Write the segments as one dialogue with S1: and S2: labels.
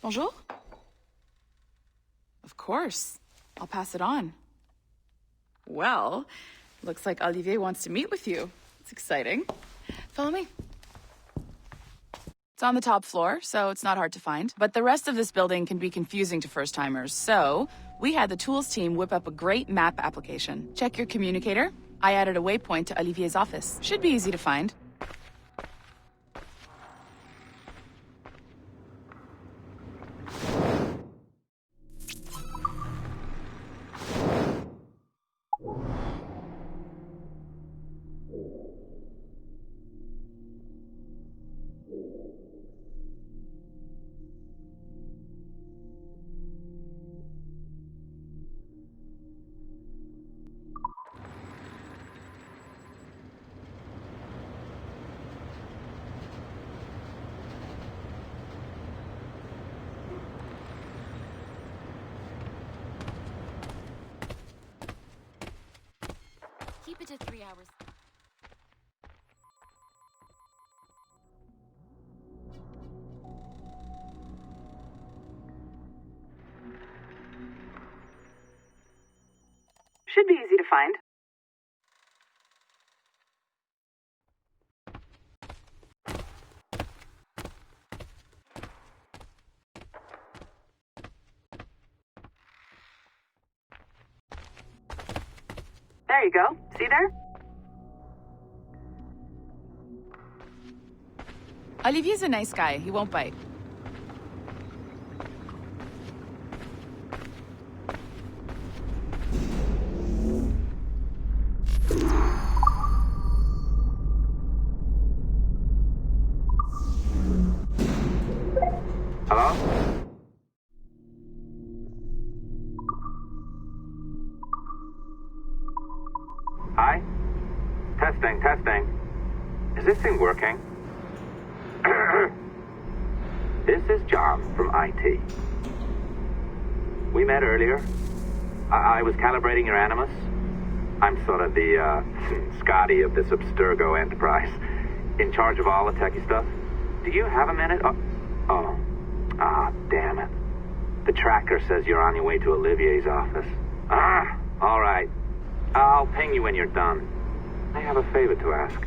S1: Bonjour? Of course. I'll pass it on. Well, looks like Olivier wants to meet with you. It's exciting. Follow me. It's on the top floor, so it's not hard to find. But the rest of this building can be confusing to first-timers, so we had the tools team whip up a great map application. Check your communicator. I added a waypoint to Olivier's office. Should be easy to find.
S2: Keep it to 3 hours.
S1: Should be easy to find. There you go. See there? Olivier's a nice guy. He won't bite.
S3: Hello? Hi? Testing, testing. Is this thing working? This is John from IT. We met earlier. I was calibrating your Animus. I'm sort of the, Scotty of this Abstergo enterprise. In charge of all the techie stuff. Do you have a minute? Oh. Ah, damn it. The tracker says you're on your way to Olivier's office. Ah, all right. I'll ping you when you're done. I have a favor to ask.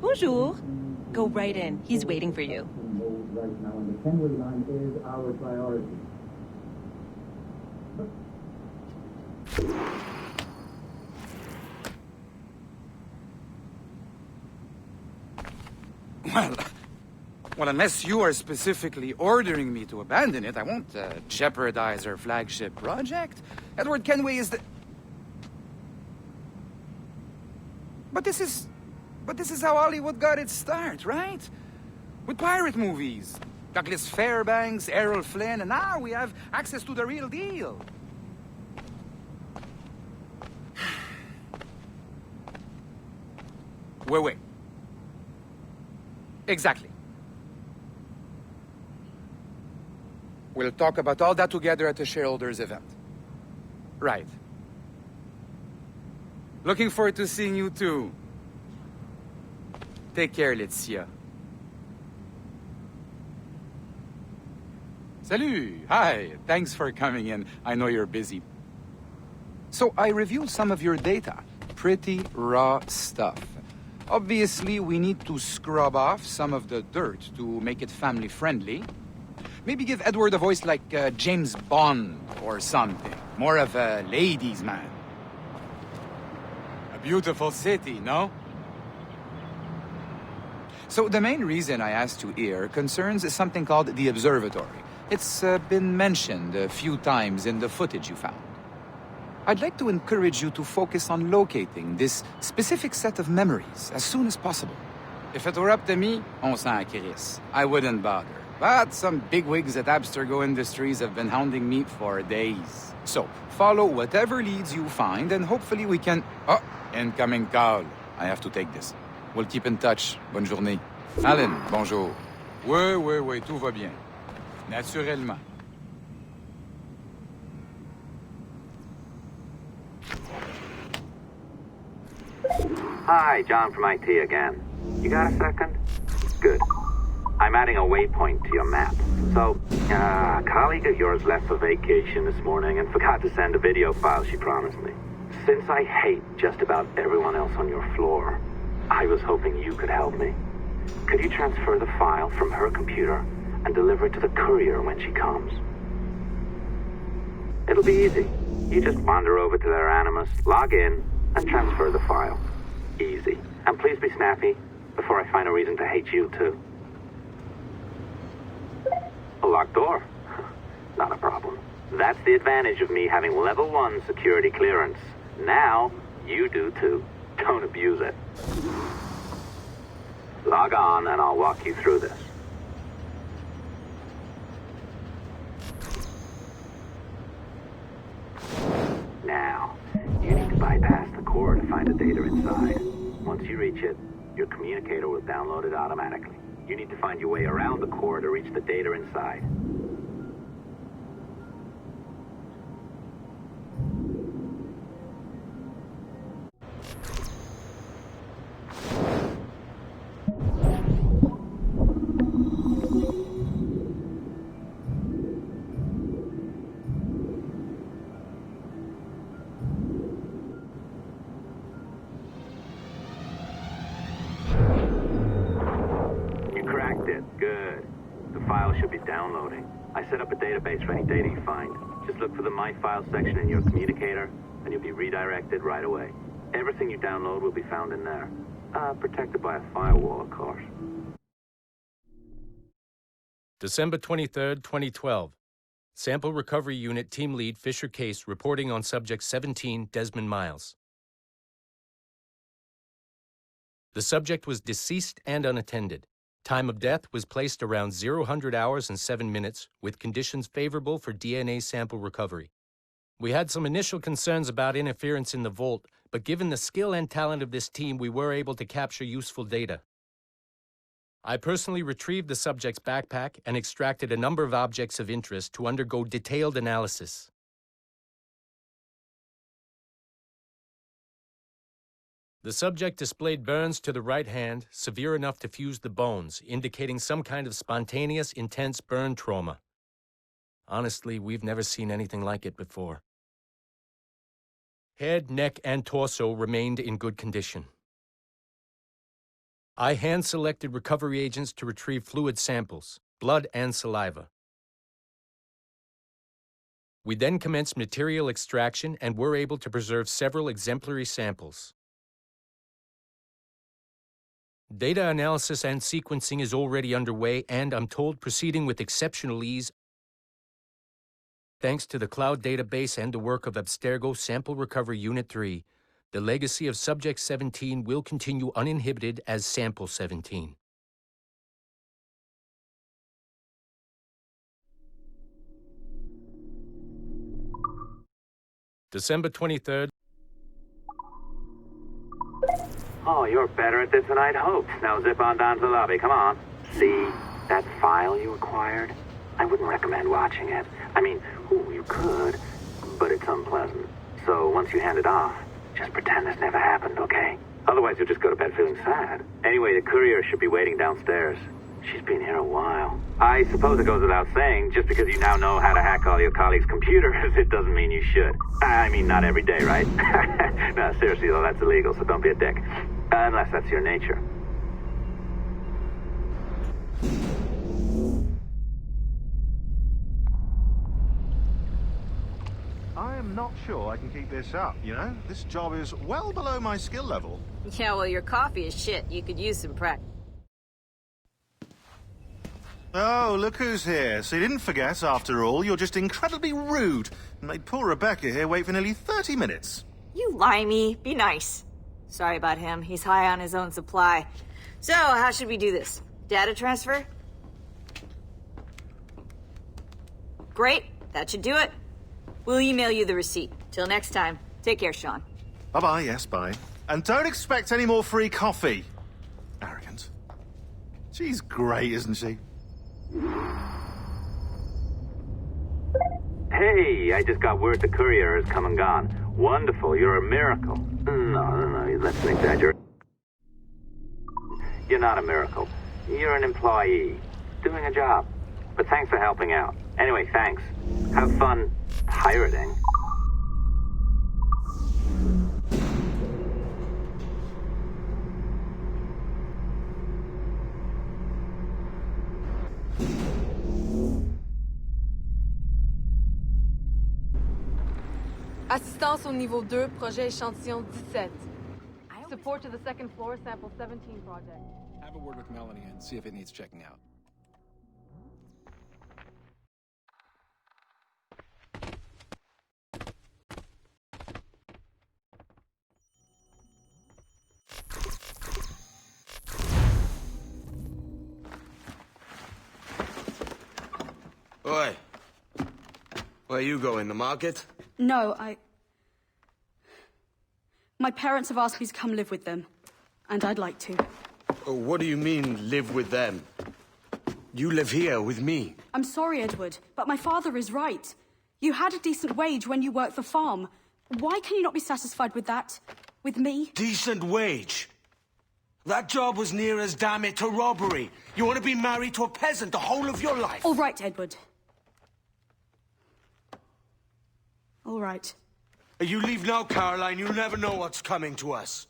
S4: Bonjour. Go right in. He's waiting for you.
S5: Right now, and the Kenway line is our priority.
S6: Well, unless you are specifically ordering me to abandon it, I won't jeopardize our flagship project. Edward Kenway is the... But this is how Hollywood got its start, right? With pirate movies. Douglas Fairbanks, Errol Flynn, and now we have access to the real deal. Wait. Exactly. We'll talk about all that together at the shareholders event. Right. Looking forward to seeing you too. Take care, Laetitia. Salut! Hi! Thanks for coming in. I know you're busy. So I reviewed some of your data. Pretty raw stuff. Obviously, we need to scrub off some of the dirt to make it family-friendly. Maybe give Edward a voice like James Bond or something. More of a ladies' man. A beautiful city, no? So the main reason I asked you here concerns something called the observatory. It's been mentioned a few times in the footage you found. I'd like to encourage you to focus on locating this specific set of memories as soon as possible. If it were up to me, on s'en crisse. I wouldn't bother. But some bigwigs at Abstergo Industries have been hounding me for days. So, follow whatever leads you find, and hopefully we can... Oh, incoming call. I have to take this. We'll keep in touch. Bonne journée. Alan, bonjour. Oui, tout va bien. Naturellement.
S3: Hi, John from IT again. You got a second? Good. I'm adding a waypoint to your map. So, a colleague of yours left for vacation this morning and forgot to send a video file she promised me. Since I hate just about everyone else on your floor, I was hoping you could help me. Could you transfer the file from her computer and deliver it to the courier when she comes? It'll be easy. You just wander over to their Animus, log in, and transfer the file. Easy. And please be snappy before I find a reason to hate you, too. A locked door? Not a problem. That's the advantage of me having level 1 security clearance. Now, you do too. Don't abuse it. Log on and I'll walk you through this. Now, you need to bypass the core to find the data inside. Once you reach it, your communicator will download it automatically. You need to find your way around the core to reach the data inside. Good. The file should be downloading. I set up a database for any data you find. Just look for the My Files section in your communicator, and you'll be redirected right away. Everything you download will be found in there. Protected by a firewall, of course.
S2: December 23rd, 2012. Sample Recovery Unit Team Lead Fisher Case reporting on Subject 17, Desmond Miles. The subject was deceased and unattended. Time of death was placed around 00 hours and 7 minutes, with conditions favorable for DNA sample recovery. We had some initial concerns about interference in the vault, but given the skill and talent of this team, we were able to capture useful data. I personally retrieved the subject's backpack and extracted a number of objects of interest to undergo detailed analysis. The subject displayed burns to the right hand, severe enough to fuse the bones, indicating some kind of spontaneous, intense burn trauma. Honestly, we've never seen anything like it before. Head, neck, and torso remained in good condition. I hand-selected recovery agents to retrieve fluid samples, blood and saliva. We then commenced material extraction and were able to preserve several exemplary samples. Data analysis and sequencing is already underway, and I'm told proceeding with exceptional ease thanks to the cloud database and the work of Abstergo Sample Recovery Unit 3. The legacy of Subject 17 will continue uninhibited as Sample 17. December 23rd.
S3: Oh, you're better at this than I'd hoped. Now zip on down to the lobby, come on. See, that file you acquired? I wouldn't recommend watching it. I mean, you could, but it's unpleasant. So once you hand it off, just pretend this never happened, okay? Otherwise you'll just go to bed feeling sad. Anyway, the courier should be waiting downstairs. She's been here a while. I suppose it goes without saying, just because you now know how to hack all your colleagues' computers, it doesn't mean you should. I mean, not every day, right? No, seriously though, that's illegal, so don't be a dick. Unless that's your nature.
S7: I am not sure I can keep this up, you know? This job is well below my skill level.
S8: Yeah, well, your coffee is shit. You could use some practice.
S7: Oh, look who's here. So you didn't forget, after all, you're just incredibly rude and made poor Rebecca here wait for nearly 30 minutes.
S8: You limey. Be nice. Sorry about him. He's high on his own supply. So, how should we do this? Data transfer? Great. That should do it. We'll email you the receipt. Till next time. Take care, Sean.
S7: Bye-bye, yes, bye. And don't expect any more free coffee. Arrogant. She's great, isn't she?
S3: Hey, I just got word the courier has come and gone. Wonderful, you're a miracle. No, let's exaggerate. You're not a miracle. You're an employee, doing a job. But thanks for helping out. Anyway, thanks. Have fun pirating.
S9: Assistance au niveau 2, projet échantillon 17. Support to the second floor, sample 17 project.
S10: Have a word with Melanie and see if it needs checking out.
S11: Oi. Where you going, the market?
S12: No, My parents have asked me to come live with them, and I'd like to.
S11: Oh, what do you mean, live with them? You live here with me.
S12: I'm sorry, Edward, but my father is right. You had a decent wage when you worked the farm. Why can you not be satisfied with that? With me?
S11: Decent wage? That job was near as, damn it, to robbery. You want to be married to a peasant the whole of your life?
S12: All right, Edward. All right.
S11: You leave now, Caroline. You'll never know what's coming to us.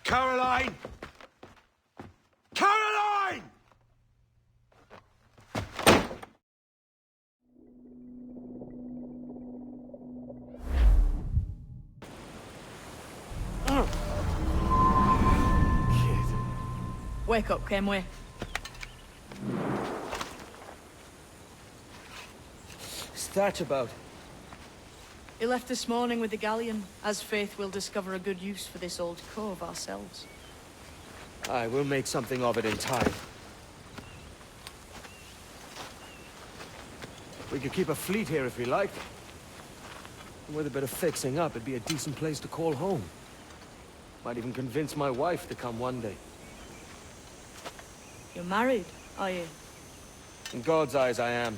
S11: Caroline! Caroline!
S4: Wake up, Kenway.
S11: What's that about?
S4: He left this morning with the galleon. As faith, we'll discover a good use for this old cove ourselves.
S11: Aye, we'll make something of it in time. We could keep a fleet here if we like. With a bit of fixing up, it'd be a decent place to call home. Might even convince my wife to come one day.
S4: You're married, are you?
S11: In God's eyes, I am.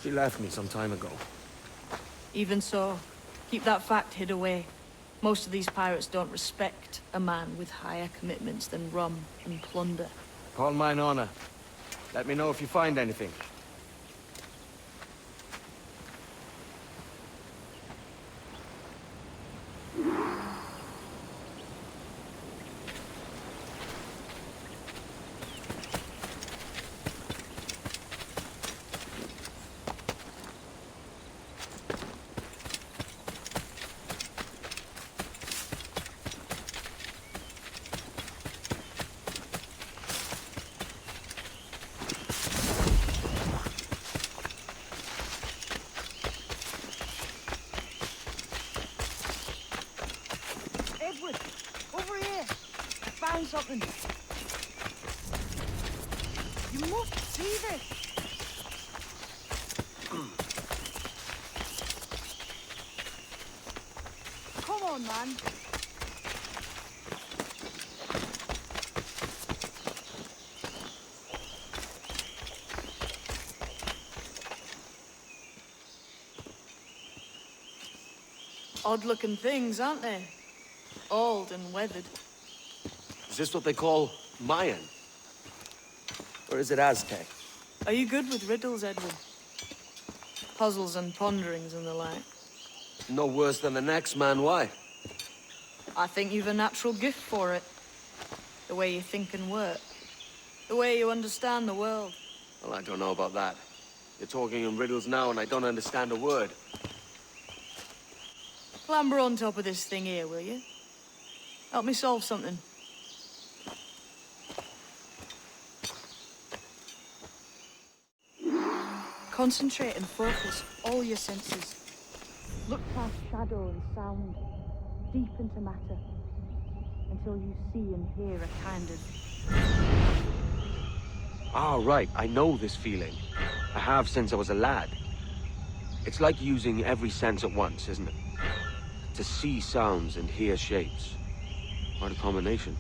S11: She left me some time ago.
S4: Even so, keep that fact hid away. Most of these pirates don't respect a man with higher commitments than rum and plunder.
S11: Call mine honor. Let me know if you find anything.
S4: Something. You must see this. Come on, man. Odd-looking things, aren't they? Old and weathered.
S11: Is this what they call Mayan? Or is it Aztec?
S4: Are you good with riddles, Edward? Puzzles and ponderings and the like?
S11: No worse than the next man, why?
S4: I think you've a natural gift for it. The way you think and work. The way you understand the world.
S11: Well, I don't know about that. You're talking in riddles now and I don't understand a word.
S4: Clamber on top of this thing here, will you? Help me solve something. Concentrate and focus all your senses. Look past shadow and sound, deep into matter, until you see and hear a kind of...
S11: Ah, right. I know this feeling. I have since I was a lad. It's like using every sense at once, isn't it? To see sounds and hear shapes. What a combination.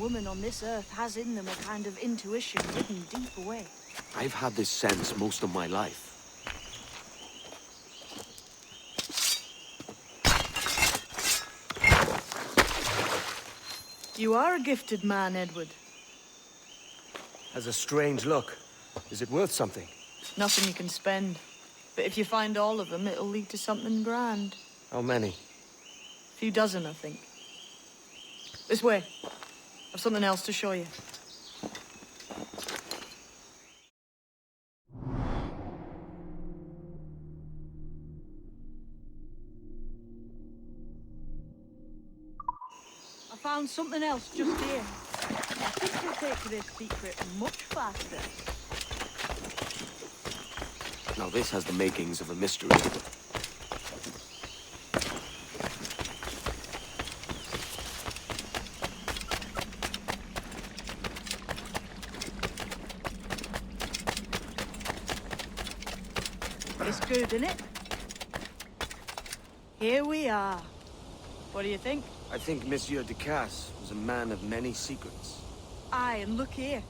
S4: woman on this earth has in them a kind of intuition hidden deep away.
S11: I've had this sense most of my life.
S4: You are a gifted man, Edward.
S11: Has a strange look. Is it worth something?
S4: Nothing you can spend. But if you find all of them, it'll lead to something grand.
S11: How many?
S4: A few dozen, I think. This way. I've something else to show you. I found something else just here. I think we'll take this secret much faster.
S11: Now this has the makings of a mystery.
S4: It's good, isn't it? Here we are. What do you think?
S11: I think Monsieur Ducasse was a man of many secrets.
S4: Aye, and look here.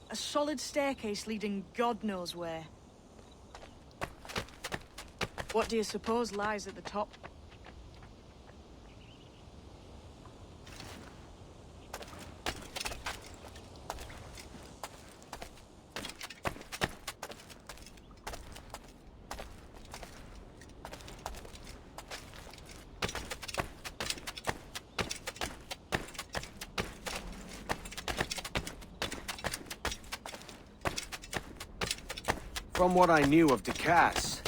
S4: A solid staircase leading God knows where. What do you suppose lies at the top?
S11: From what I knew of Ducasse,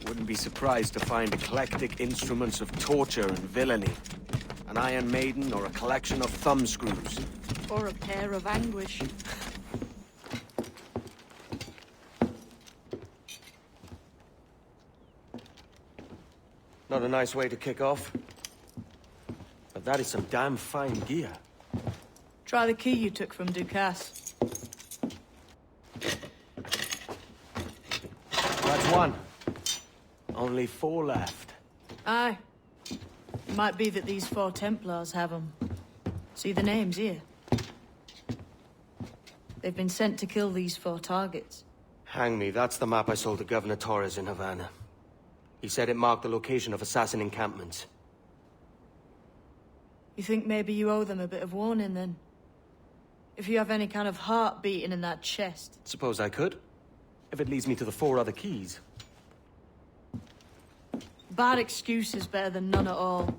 S11: wouldn't be surprised to find eclectic instruments of torture and villainy. An Iron Maiden or a collection of thumbscrews.
S4: Or a pair of anguish.
S11: Not a nice way to kick off. But that is some damn fine gear.
S4: Try the key you took from Ducasse.
S11: That's one. Only 4 left.
S4: Aye. It might be that these 4 Templars have them. See the names here? They've been sent to kill these 4 targets.
S11: Hang me, that's the map I sold to Governor Torres in Havana. He said it marked the location of assassin encampments.
S4: You think maybe you owe them a bit of warning, then? If you have any kind of heart beating in that chest.
S11: Suppose I could? If it leads me to the 4 other keys.
S4: Bad excuse is better than none at all.